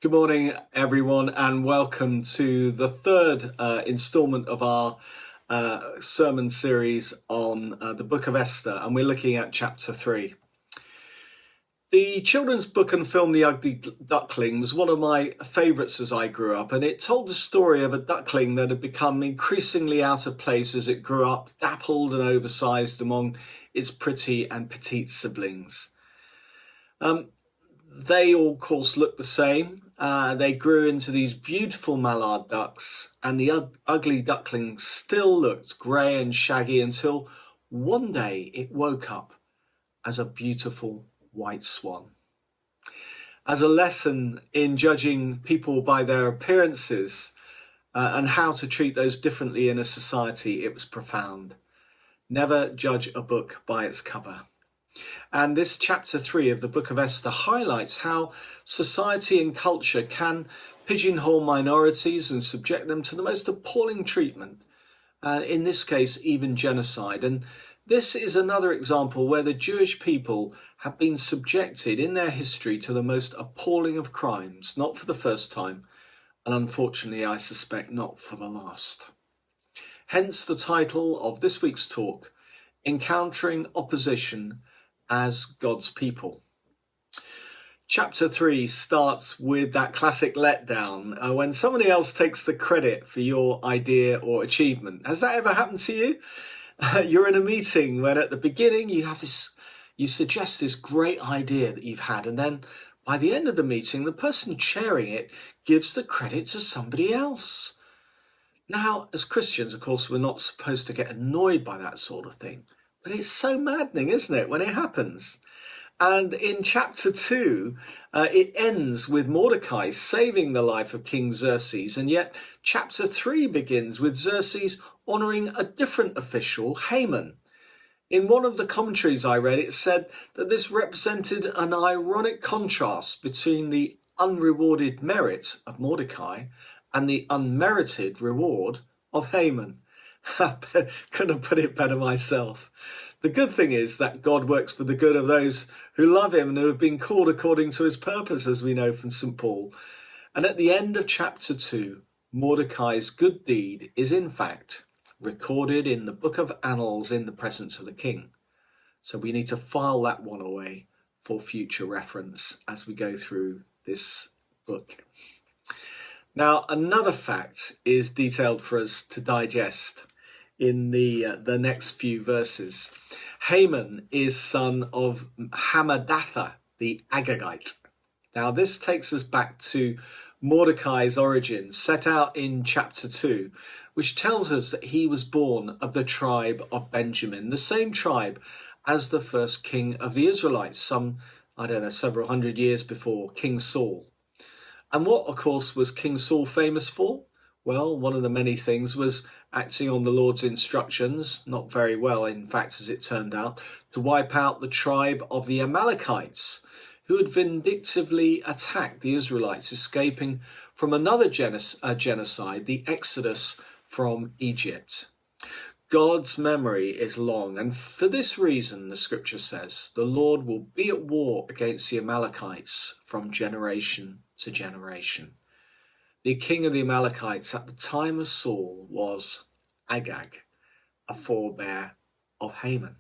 Good morning, everyone, and welcome to the third installment of our sermon series on the book of Esther, and we're looking at chapter 3. The children's book and film The Ugly Duckling was one of my favourites as I grew up, and it told the story of a duckling that had become increasingly out of place as it grew up, dappled and oversized among its pretty and petite siblings. They all, of course, looked the same. They grew into these beautiful mallard ducks, and the ugly duckling still looked grey and shaggy until one day it woke up as a beautiful white swan. As a lesson in judging people by their appearances and how to treat those differently in a society, it was profound. Never judge a book by its cover. And this chapter 3 of the book of Esther highlights how society and culture can pigeonhole minorities and subject them to the most appalling treatment, in this case even genocide. And this is another example where the Jewish people have been subjected in their history to the most appalling of crimes, not for the first time, and unfortunately I suspect not for the last. Hence the title of this week's talk, Encountering Opposition as God's People. Chapter 3 starts with that classic letdown when somebody else takes the credit for your idea or achievement. Has that ever happened to you? You're in a meeting when at the beginning you suggest this great idea that you've had, and then by the end of the meeting the person chairing it gives the credit to somebody else. Now, as Christians, of course, we're not supposed to get annoyed by that sort of thing. But it's so maddening, isn't it, when it happens? And in chapter 2, it ends with Mordecai saving the life of King Xerxes. And yet chapter 3 begins with Xerxes honouring a different official, Haman. In one of the commentaries I read, it said that this represented an ironic contrast between the unrewarded merit of Mordecai and the unmerited reward of Haman. I couldn't have put it better myself. The good thing is that God works for the good of those who love him and who have been called according to his purpose, as we know from St. Paul. And at the end of chapter 2, Mordecai's good deed is in fact recorded in the book of Annals in the presence of the king. So we need to file that one away for future reference as we go through this book. Now, another fact is detailed for us to digest in the next few verses. Haman is son of Hammedatha, the Agagite. Now, this takes us back to Mordecai's origin, set out in chapter 2, which tells us that he was born of the tribe of Benjamin, the same tribe as the first king of the Israelites, several hundred years before King Saul. And what, of course, was King Saul famous for? Well, one of the many things was acting on the Lord's instructions, not very well, in fact, as it turned out, to wipe out the tribe of the Amalekites, who had vindictively attacked the Israelites, escaping from another genocide, the Exodus from Egypt. God's memory is long, and for this reason, the scripture says, the Lord will be at war against the Amalekites from generation to generation. The king of the Amalekites at the time of Saul was Agag, a forebear of Haman.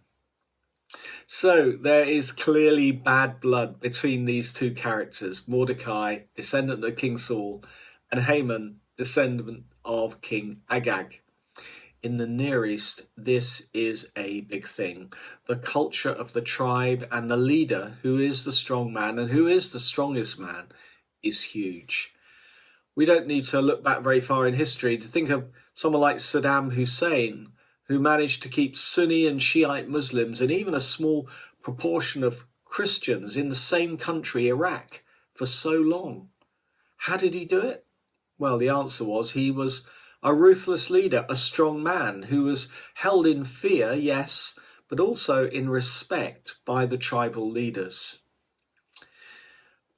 So there is clearly bad blood between these two characters, Mordecai, descendant of King Saul, and Haman, descendant of King Agag. In the Near East, this is a big thing. The culture of the tribe and the leader, who is the strong man and who is the strongest man, is huge. We don't need to look back very far in history to think of someone like Saddam Hussein, who managed to keep Sunni and Shiite Muslims and even a small proportion of Christians in the same country, Iraq, for so long. How did he do it? Well, the answer was he was a ruthless leader, a strong man who was held in fear, yes, but also in respect by the tribal leaders.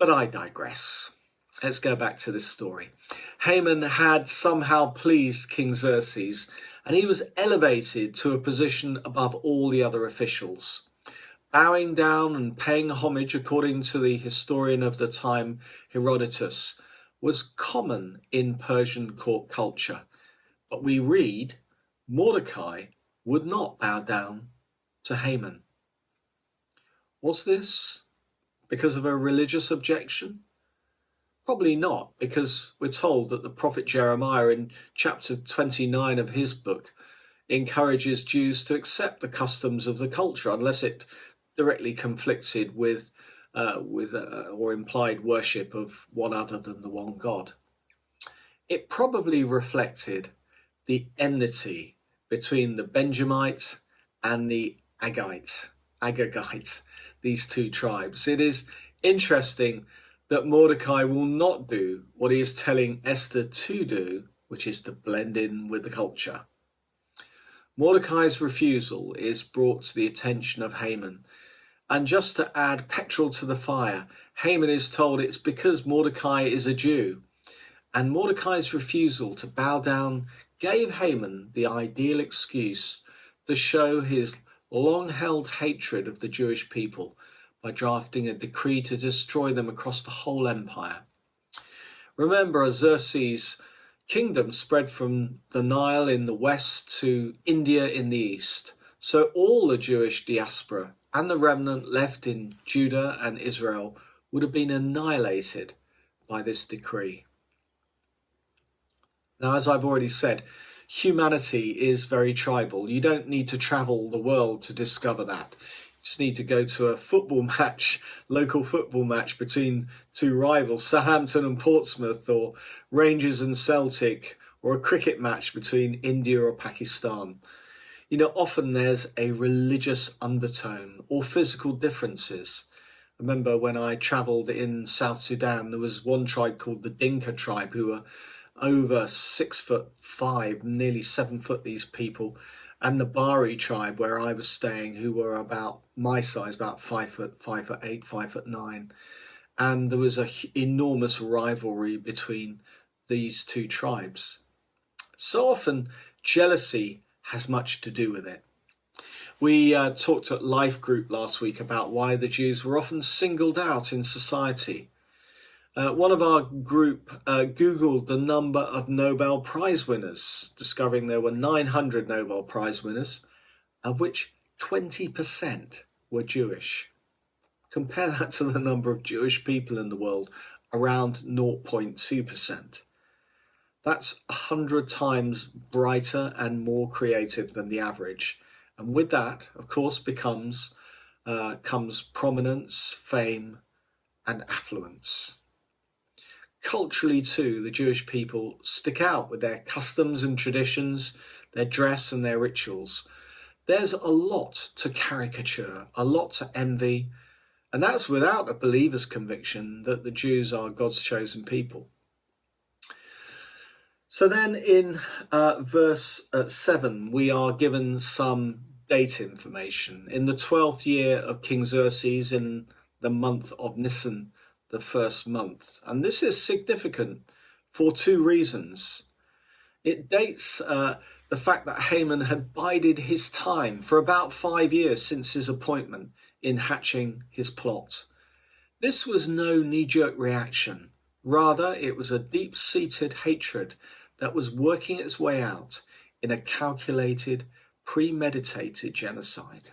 But I digress. Let's go back to this story. Haman had somehow pleased King Xerxes, and he was elevated to a position above all the other officials. Bowing down and paying homage, according to the historian of the time, Herodotus, was common in Persian court culture, but we read Mordecai would not bow down to Haman. Was this because of a religious objection? Probably not, because we're told that the prophet Jeremiah in chapter 29 of his book encourages Jews to accept the customs of the culture unless it directly conflicted with or implied worship of one other than the one God. It probably reflected the enmity between the Benjamite and the Agagite, these two tribes. It is interesting that Mordecai will not do what he is telling Esther to do, which is to blend in with the culture. Mordecai's refusal is brought to the attention of Haman. And just to add petrol to the fire, Haman is told it's because Mordecai is a Jew. And Mordecai's refusal to bow down gave Haman the ideal excuse to show his long-held hatred of the Jewish people by drafting a decree to destroy them across the whole empire. Remember, Xerxes' kingdom spread from the Nile in the west to India in the east. So all the Jewish diaspora and the remnant left in Judah and Israel would have been annihilated by this decree. Now, as I've already said, humanity is very tribal. You don't need to travel the world to discover that. You just need to go to a football match, local football match between two rivals, Southampton and Portsmouth, or Rangers and Celtic, or a cricket match between India or Pakistan. Often there's a religious undertone or physical differences. I remember when I travelled in South Sudan, there was one tribe called the Dinka tribe who were over 6'5", nearly 7 foot, these people, and the Bari tribe where I was staying, who were about my size, about 5 foot, 5'8", 5'9", and there was an enormous rivalry between these two tribes. So often jealousy has much to do with it. We talked at Life Group last week about why the Jews were often singled out in society. One of our group Googled the number of Nobel Prize winners, discovering there were 900 Nobel Prize winners, of which 20% were Jewish. Compare that to the number of Jewish people in the world, around 0.2%. That's 100 times brighter and more creative than the average. And with that, of course, comes prominence, fame, and affluence. Culturally too, the Jewish people stick out with their customs and traditions, their dress and their rituals. There's a lot to caricature, a lot to envy, and that's without a believer's conviction that the Jews are God's chosen people. So then in verse 7, we are given some date information. In the 12th year of King Xerxes, in the month of Nisan, the first month. And this is significant for two reasons. It dates the fact that Haman had bided his time for about 5 years since his appointment in hatching his plot. This was no knee-jerk reaction. Rather, it was a deep-seated hatred that was working its way out in a calculated, premeditated genocide.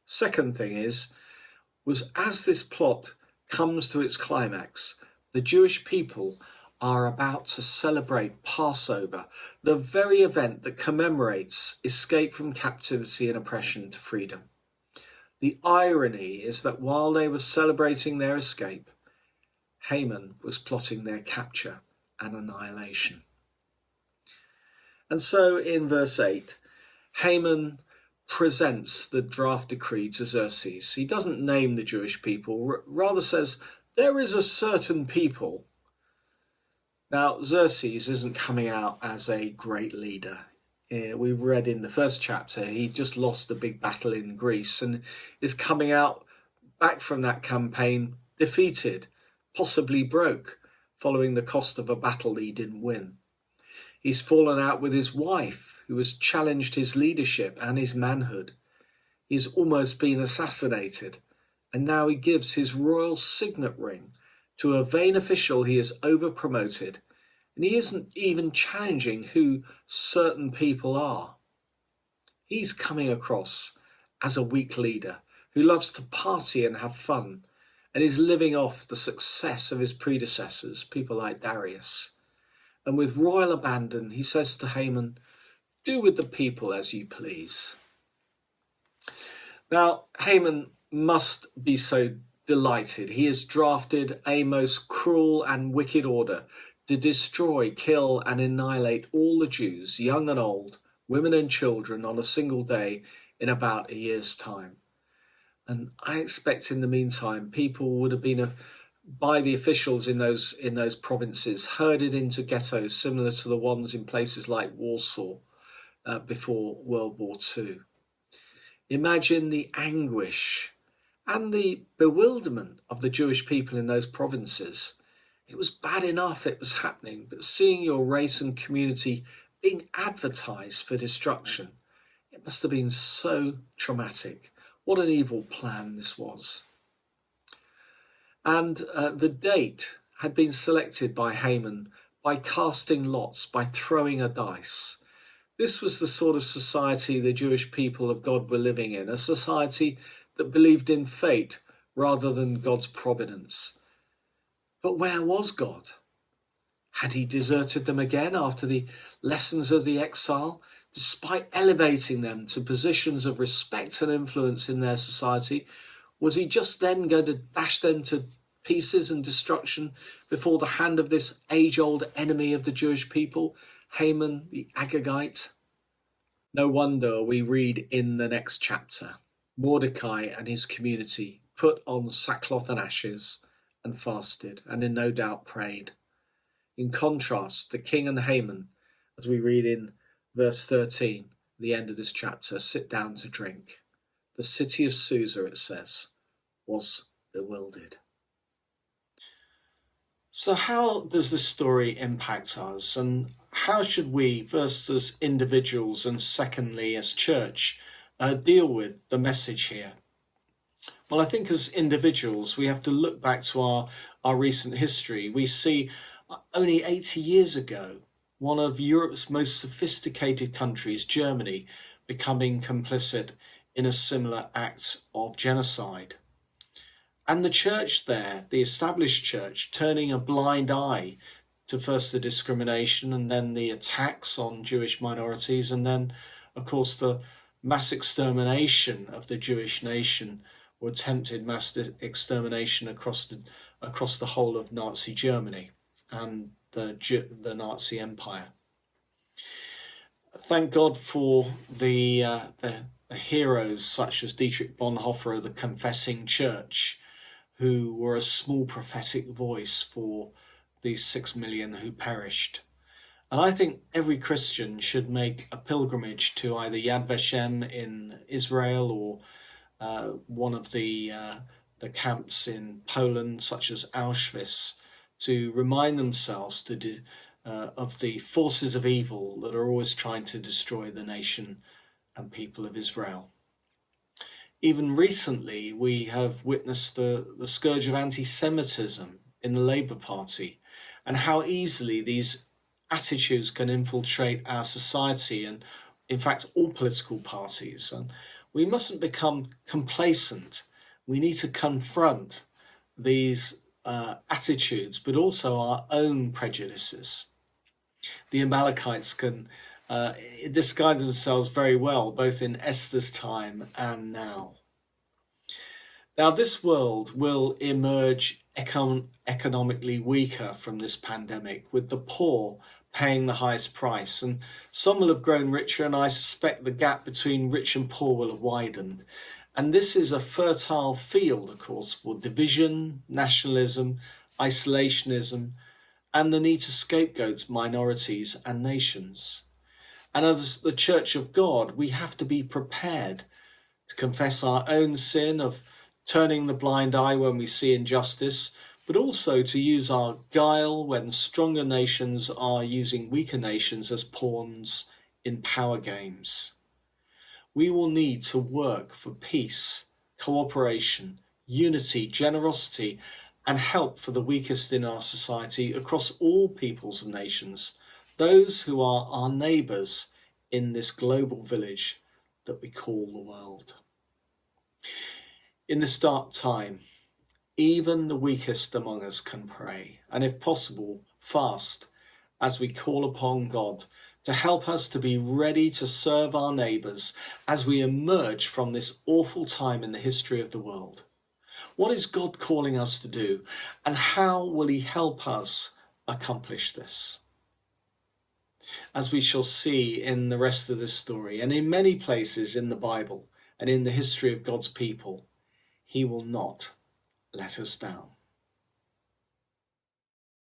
Second thing was as this plot comes to its climax, the Jewish people are about to celebrate Passover, the very event that commemorates escape from captivity and oppression to freedom. The irony is that while they were celebrating their escape, Haman was plotting their capture and annihilation. And so in verse 8, Haman presents the draft decree to Xerxes. He doesn't name the Jewish people, rather says, there is a certain people. Now, Xerxes isn't coming out as a great leader. We've read in the first chapter, he just lost a big battle in Greece and is coming out back from that campaign defeated, possibly broke, following the cost of a battle he didn't win. He's fallen out with his wife, who has challenged his leadership and his manhood. He's almost been assassinated, and now he gives his royal signet ring To a vain official, he is over-promoted, and he isn't even challenging who certain people are. He's coming across as a weak leader who loves to party and have fun, and is living off the success of his predecessors, people like Darius. And with royal abandon, he says to Haman, "Do with the people as you please." Now, Haman must be so delighted. He has drafted a most cruel and wicked order to destroy, kill, and annihilate all the Jews, young and old, women and children, on a single day in about a year's time. And I expect in the meantime, people would have been, by the officials in those provinces, herded into ghettos similar to the ones in places like Warsaw before World War II. Imagine the anguish and the bewilderment of the Jewish people in those provinces. It was bad enough it was happening, but seeing your race and community being advertised for destruction, it must have been so traumatic. What an evil plan this was. And the date had been selected by Haman by casting lots, by throwing a dice. This was the sort of society the Jewish people of God were living in, a society that believed in fate rather than God's providence. But where was God? Had he deserted them again after the lessons of the exile? Despite elevating them to positions of respect and influence in their society, was he just then going to dash them to pieces and destruction before the hand of this age-old enemy of the Jewish people, Haman the Agagite? No wonder we read in the next chapter, Mordecai and his community put on sackcloth and ashes and fasted, and in no doubt prayed. In contrast, the king and Haman, as we read in verse 13, the end of this chapter, sit down to drink. The city of Susa, it says, was bewildered. So how does this story impact us, and how should we, first as individuals and secondly as church, deal with the message here? Well, I think as individuals, we have to look back to our recent history. We see only 80 years ago, one of Europe's most sophisticated countries, Germany, becoming complicit in a similar act of genocide. And the church there, the established church, turning a blind eye to first the discrimination and then the attacks on Jewish minorities, and then, of course, the mass extermination of the Jewish nation, or attempted mass extermination across the whole of Nazi Germany and the Nazi Empire. Thank God for the heroes such as Dietrich Bonhoeffer of the Confessing Church, who were a small prophetic voice for these 6 million who perished. And I think every Christian should make a pilgrimage to either Yad Vashem in Israel or one of the camps in Poland, such as Auschwitz, to remind themselves of the forces of evil that are always trying to destroy the nation and people of Israel. Even recently, we have witnessed the scourge of anti-Semitism in the Labour Party, and how easily these attitudes can infiltrate our society and, in fact, all political parties. And we mustn't become complacent. We need to confront these attitudes, but also our own prejudices. The Amalekites can disguise themselves very well, both in Esther's time and now. Now, this world will emerge economically weaker from this pandemic, with the poor paying the highest price, and some will have grown richer, and I suspect the gap between rich and poor will have widened. And this is a fertile field, of course, for division, nationalism, isolationism, and the need to scapegoat minorities and nations. And as the Church of God, we have to be prepared to confess our own sin of turning the blind eye when we see injustice, but also to use our guile when stronger nations are using weaker nations as pawns in power games. We will need to work for peace, cooperation, unity, generosity, and help for the weakest in our society across all peoples and nations, those who are our neighbours in this global village that we call the world. In this dark time, even the weakest among us can pray, and if possible, fast, as we call upon God to help us to be ready to serve our neighbours as we emerge from this awful time in the history of the world. What is God calling us to do, and how will he help us accomplish this? As we shall see in the rest of this story, and in many places in the Bible and in the history of God's people, he will not let us down.